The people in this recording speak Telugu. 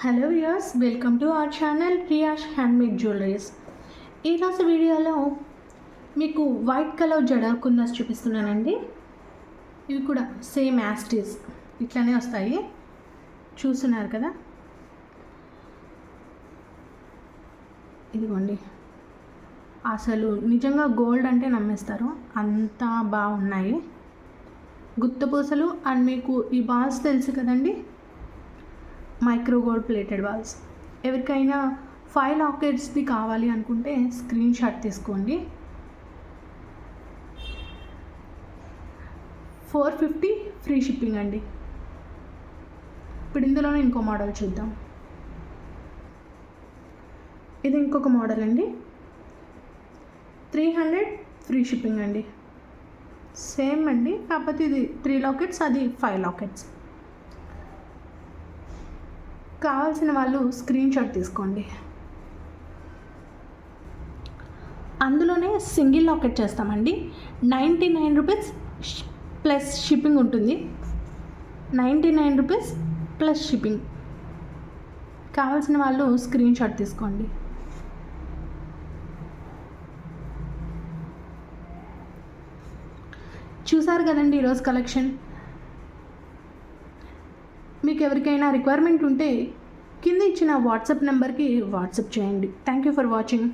Hello viewers, welcome to our channel Priyash handmade jewelleries. ఈరోజు వీడియోలో మీకు వైట్ కలర్ జడా కుందన్స్ చూపిస్తున్నానండి. ఇవి కూడా సేమ్ యాస్టీస్ ఇట్లానే వస్తాయి, చూస్తున్నారు కదా. ఇదిగోండి, అసలు నిజంగా గోల్డ్ అంటే నమ్మేస్తారు, అంత బాగున్నాయి. గుత్తపూసలు అండ్ మీకు ఈ బాల్స్ తెలుసు కదండి, మైక్రో గోల్డ్ ప్లేటెడ్ బాల్స్. ఎవరికైనా 5 లాకెట్స్ది కావాలి అనుకుంటే స్క్రీన్ షాట్ తీసుకోండి. 450 ఫ్రీ షిప్పింగ్ అండి. ఇప్పుడు ఇందులోనే ఇంకో మోడల్ చూద్దాం. ఇది ఇంకొక మోడల్ అండి, 300 ఫ్రీ షిప్పింగ్ అండి. సేమ్ అండి, కాకపోతే ఇది 3 లాకెట్స్, అది 5 లాకెట్స్. కావాల్సిన వాళ్ళు స్క్రీన్ షాట్ తీసుకోండి. అందులోనే సింగిల్ లాకెట్ చేస్తామండి. 99 రూపీస్ ప్లస్ షిప్పింగ్ ఉంటుంది. 99 రూపీస్ ప్లస్ షిప్పింగ్. కావాల్సిన వాళ్ళు స్క్రీన్ షాట్ తీసుకోండి. చూసారు కదండి ఈరోజు కలెక్షన్. మీకు ఎవరికైనా రిక్వైర్మెంట్ ఉంటే కింద ఇచ్చిన వాట్సాప్ నెంబర్కి వాట్సాప్ చేయండి. Thank you for watching.